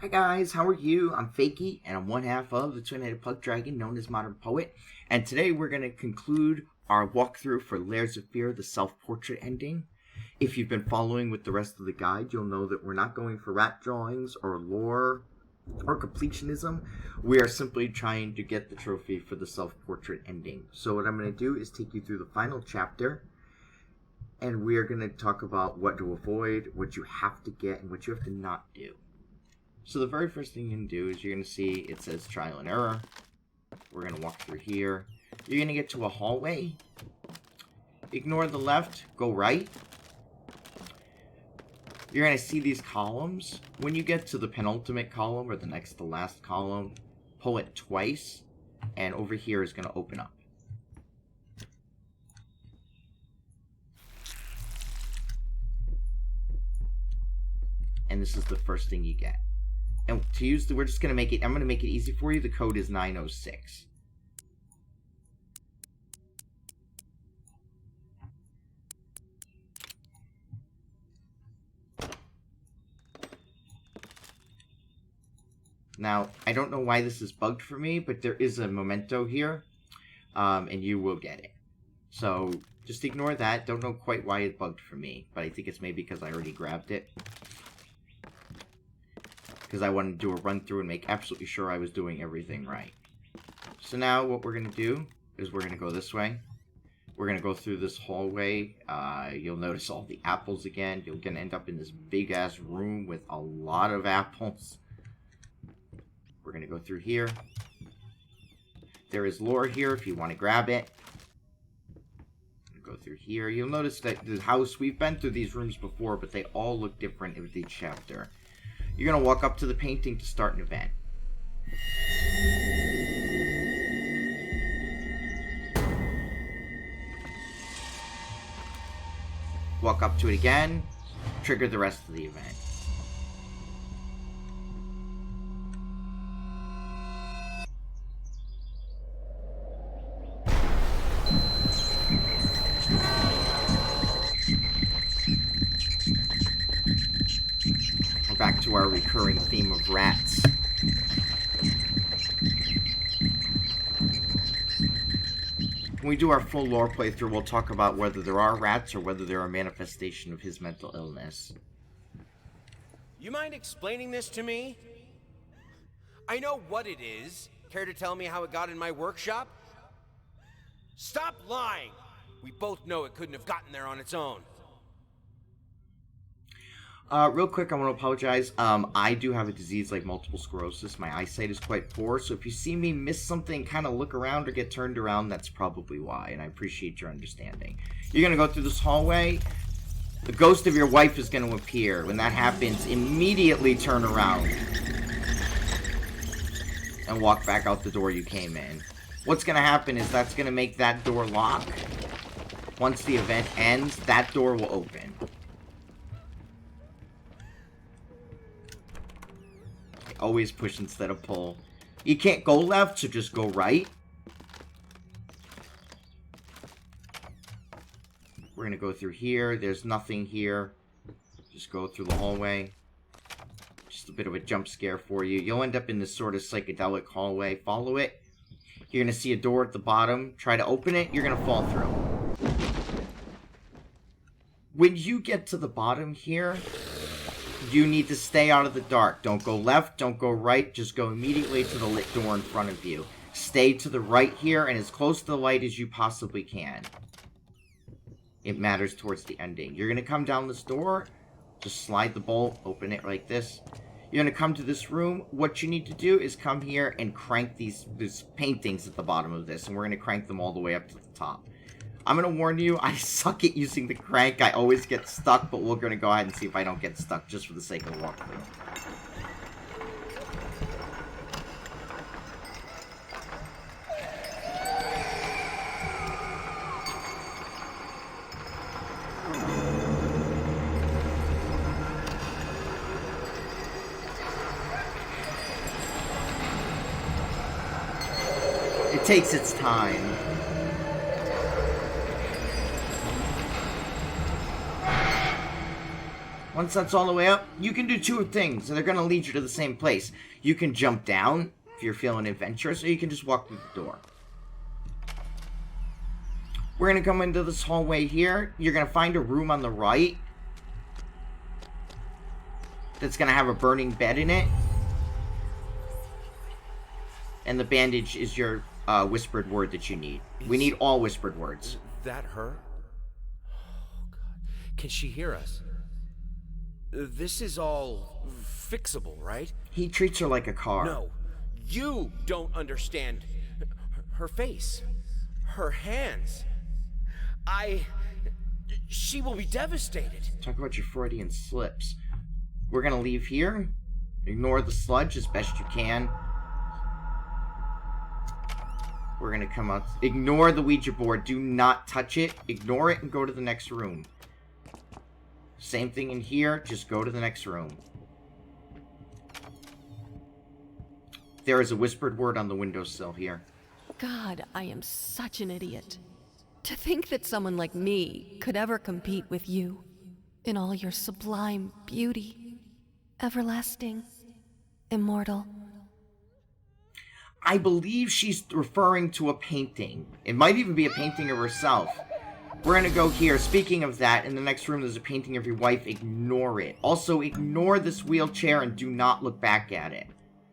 Hi guys, how are you? I'm Fakey, and I'm one half of the Twin-Headed Pug Dragon, known as Modern Poet. And today we're going to conclude our walkthrough for Layers of Fear, the self-portrait ending. If you've been following with the rest of the guide, you'll know that we're not going for rat drawings or lore or completionism. We are simply trying to get the trophy for the self-portrait ending. So what I'm going to do is take you through the final chapter, and we are going to talk about what to avoid, what you have to get, and what you have to not do. So the very first thing you can do is you're going to see it says trial and error. We're going to walk through here. You're going to get to a hallway. Ignore the left, go right. You're going to see these columns. When you get to the penultimate column or the next to last column, pull it twice, and over here is going to open up. And this is the first thing you get. And to use the, we're just going to make it, I'm going to make it easy for you. The code is 906. Now, I don't know why this is bugged for me, but there is a memento here, and you will get it. So, just ignore that. Don't know quite why it bugged for me, but I think it's maybe because I already grabbed it. Because I wanted to do a run through and make absolutely sure I was doing everything right. So now what we're going to do is we're going to go this way. We're going to go through this hallway. You'll notice all the apples again. You're going to end up in this big ass room with a lot of apples. We're going to go through here. There is lore here if you want to grab it. Go through here. You'll notice that the house, we've been through these rooms before, but they all look different with each chapter. You're going to walk up to the painting to start an event. Walk up to it again, trigger the rest of the event. We're back to our recurring theme of rats. When we do our full lore playthrough, we'll talk about whether there are rats or whether they're a manifestation of his mental illness. You mind explaining this to me? I know what it is. Care to tell me how it got in my workshop? Stop lying! We both know it couldn't have gotten there on its own. Real quick, I want to apologize. I do have a disease like multiple sclerosis. My eyesight is quite poor, so if you see me miss something, kind of look around or get turned around, that's probably why, and I appreciate your understanding. You're going to go through this hallway. The ghost of your wife is going to appear. When that happens, immediately turn around and walk back out the door you came in. What's going to happen is that's going to make that door lock. Once the event ends, that door will open. Always push instead of pull. You can't go left, so just go right. We're going to go through here. There's nothing here. Just go through the hallway. Just a bit of a jump scare for you. You'll end up in this sort of psychedelic hallway. Follow it. You're going to see a door at the bottom. Try to open it. You're going to fall through. When you get to the bottom here, you need to stay out of the dark. Don't go left, don't go right, just go immediately to the lit door in front of you. Stay to the right here and as close to the light as you possibly can. It matters towards the ending. You're going to come down this door, just slide the bolt, open it like this. You're going to come to this room. What you need to do is come here and crank these paintings at the bottom of this, and we're going to crank them all the way up to the top. I'm going to warn you, I suck at using the crank. I always get stuck, but we're going to go ahead and see if I don't get stuck just for the sake of the walkthrough. It takes its time. Once that's all the way up, you can do two things, and they're going to lead you to the same place. You can jump down if you're feeling adventurous, or you can just walk through the door. We're going to come into this hallway here. You're going to find a room on the right that's going to have a burning bed in it. And the bandage is your whispered word that you need. We need all whispered words. That her? Oh, God. Can she hear us? This is all fixable, right? He treats her like a car. No, you don't understand. Her face, her hands. She will be devastated. Talk about your Freudian slips. We're gonna leave here. Ignore the sludge as best you can. We're gonna come out. Ignore the Ouija board. Do not touch it. Ignore it and go to the next room. Same thing in here. Just go to the next room. There is a whispered word on the windowsill here. God, I am such an idiot. To think that someone like me could ever compete with you in all your sublime beauty, everlasting, immortal. I believe she's referring to a painting. It might even be a painting of herself. We're gonna go here. Speaking of that, in the next room there's a painting of your wife. Ignore it. Also, ignore this wheelchair and do not look back at it.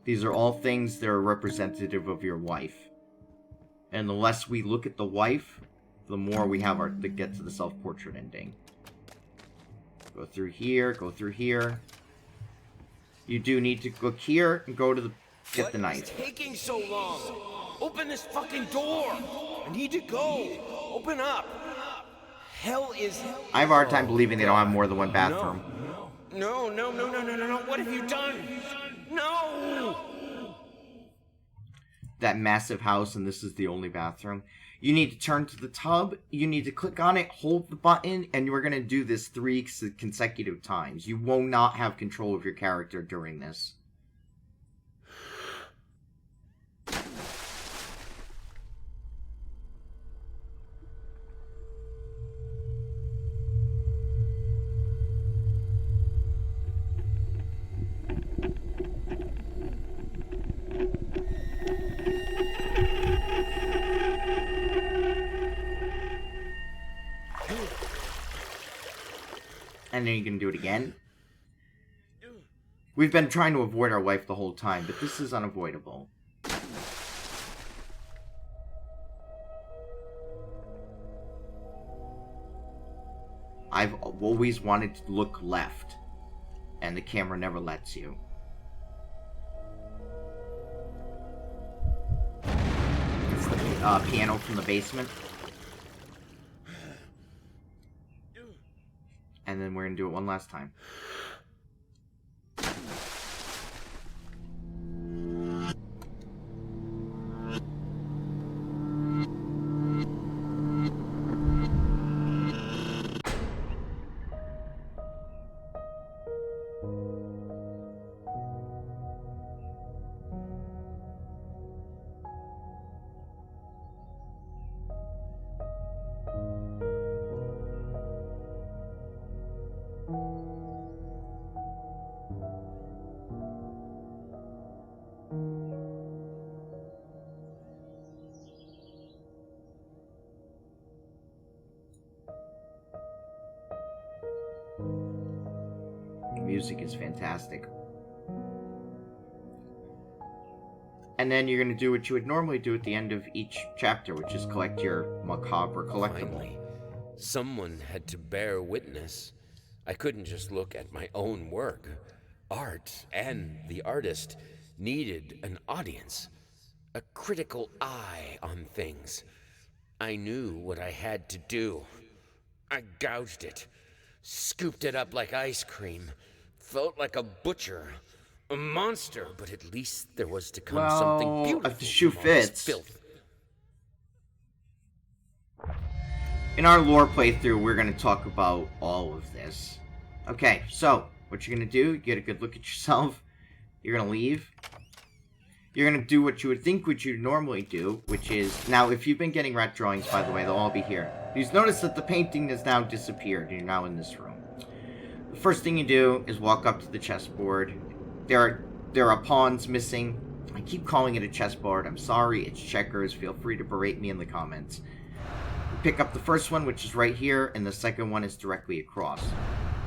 These are all things that are representative of your wife. And the less we look at the wife, the more we have to get to the self-portrait ending. Go through here, go through here. You do need to look here and go to the... Get the knife. What's taking so long? Open this fucking door! I need to go! Open up! Hell is... I have a hard time believing they don't have more than one bathroom. No. What have you done? No! That massive house, and this is the only bathroom. You need to turn to the tub. You need to click on it, hold the button, and we're going to do this 3 consecutive times. You will not have control of your character during this. And then you can do it again. We've been trying to avoid our wife the whole time, but this is unavoidable. I've always wanted to look left, and the camera never lets you. It's the piano from the basement. And then we're going to do it one last time. Music is fantastic. And then you're going to do what you would normally do at the end of each chapter, which is collect your macabre collectible. Finally, someone had to bear witness. I couldn't just look at my own work. Art and the artist needed an audience, a critical eye on things. I knew what I had to do. I gouged it, scooped it up like ice cream. Felt like a butcher, a monster, but at least there was to come something beautiful. If the shoe from all this fits. filth. In our lore playthrough, we're going to talk about all of this. Okay, so what you're going to do, you get a good look at yourself. You're going to leave. You're going to do what you would think what you'd normally do, which is... Now, if you've been getting rat drawings, by the way, they'll all be here. You've noticed that the painting has now disappeared. You're now in this room. First thing you do is walk up to the chessboard. There are pawns missing. I keep calling it a chessboard. I'm sorry, it's checkers. Feel free to berate me in the comments. You pick up the first one, which is right here, and the second one is directly across.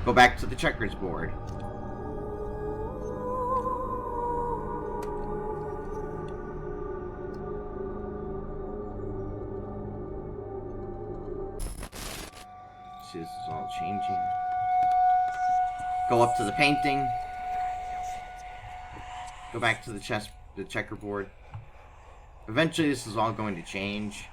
Go back to the checkers board. See, this is all changing. Go up to the painting. Go back to the checkerboard. Eventually, this is all going to change.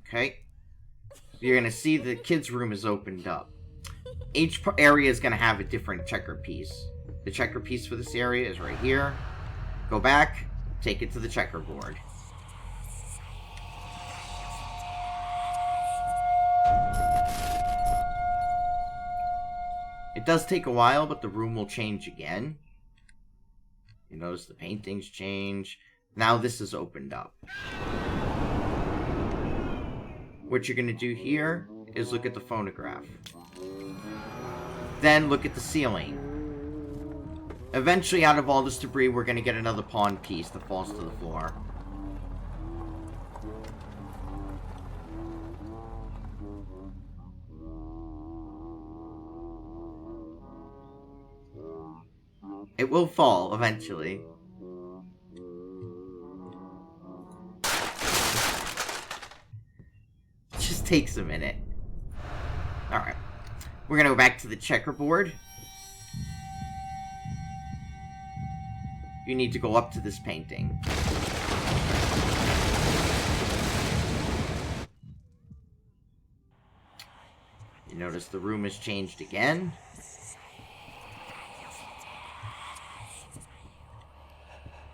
Okay. You're going to see the kids' room is opened up. Each area is going to have a different checker piece. The checker piece for this area is right here. Go back, take it to the checkerboard. It does take a while, but the room will change again. You notice the paintings change. Now this is opened up. What you're going to do here is look at the phonograph. Then look at the ceiling. Eventually, out of all this debris, we're going to get another pawn piece that falls to the floor. It will fall eventually. It just takes a minute. Alright. We're going to go back to the checkerboard. You need to go up to this painting. You notice the room has changed again.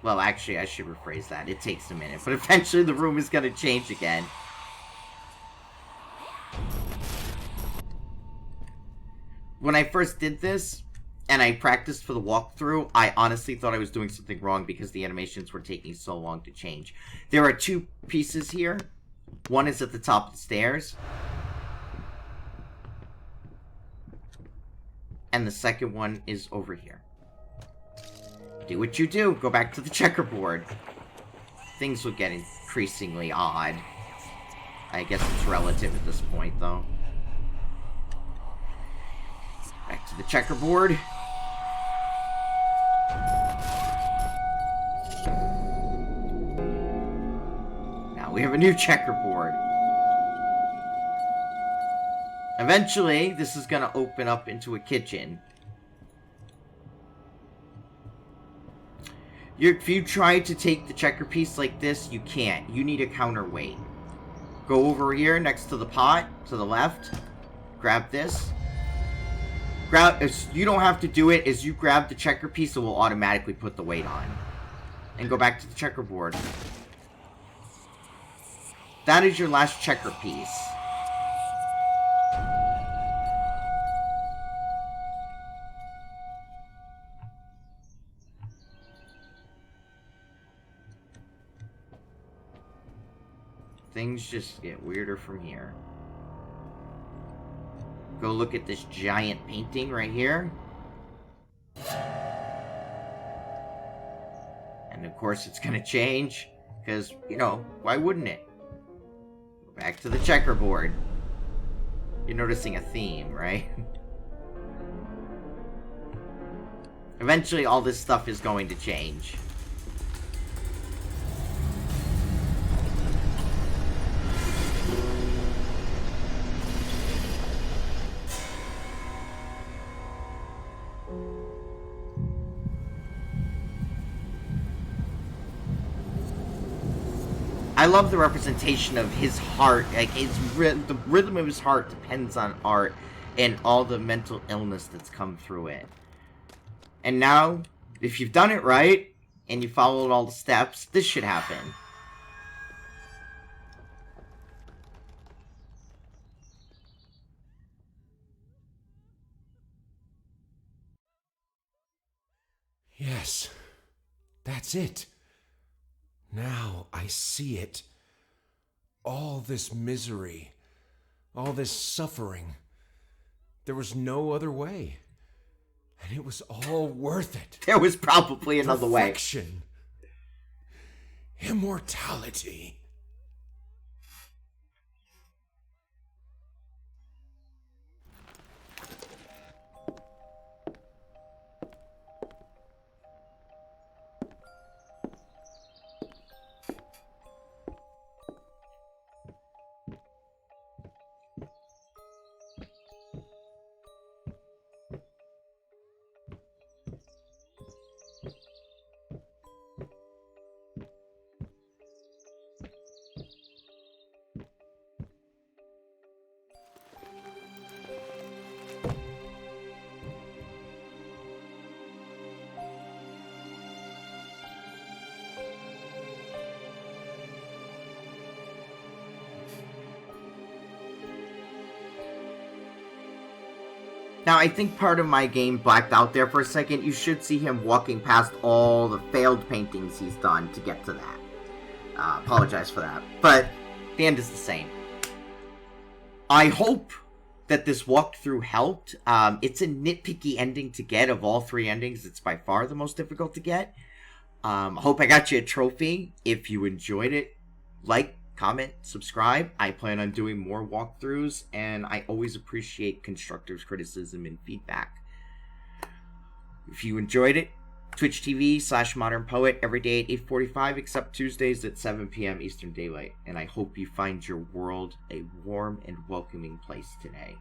Well, actually, I should rephrase that. It takes a minute, but eventually the room is going to change again. When I first did this, and I practiced for the walkthrough, I honestly thought I was doing something wrong because the animations were taking so long to change. There are two pieces here. One is at the top of the stairs. And the second one is over here. Do what you do. Go back to the checkerboard. Things will get increasingly odd. I guess it's relative at this point, though. Back to the checkerboard. Now we have a new checkerboard. Eventually, this is going to open up into a kitchen. If you try to take the checker piece like this, you can't. You need a counterweight. Go over here next to the pot, to the left. Grab this. You don't have to do it. As you grab the checker piece, it will automatically put the weight on. And go back to the checkerboard. That is your last checker piece. Things just get weirder from here. Go look at this giant painting right here. And of course it's gonna change, because, you know, why wouldn't it? Go back to the checkerboard. You're noticing a theme, right? Eventually all this stuff is going to change. I love the representation of his heart. Like, the rhythm of his heart depends on art and all the mental illness that's come through it. And now, if you've done it right, and you followed all the steps, this should happen. Yes, that's it. Now I see it. All this misery, all this suffering. There was no other way. And it was all worth it. There was probably another way. Perfection. Immortality. Now, I think part of my game blacked out there for a second. You should see him walking past all the failed paintings he's done to get to that. Apologize for that. But the end is the same. I hope that this walkthrough helped. It's a nitpicky ending to get. Of all 3 endings, it's by far the most difficult to get. I hope I got you a trophy. If you enjoyed it, like, comment, subscribe. I plan on doing more walkthroughs, and I always appreciate constructive criticism and feedback. If you enjoyed it, Twitch TV/Modern Poet every day at 8:45, except Tuesdays at 7 p.m. Eastern Daylight. And I hope you find your world a warm and welcoming place today.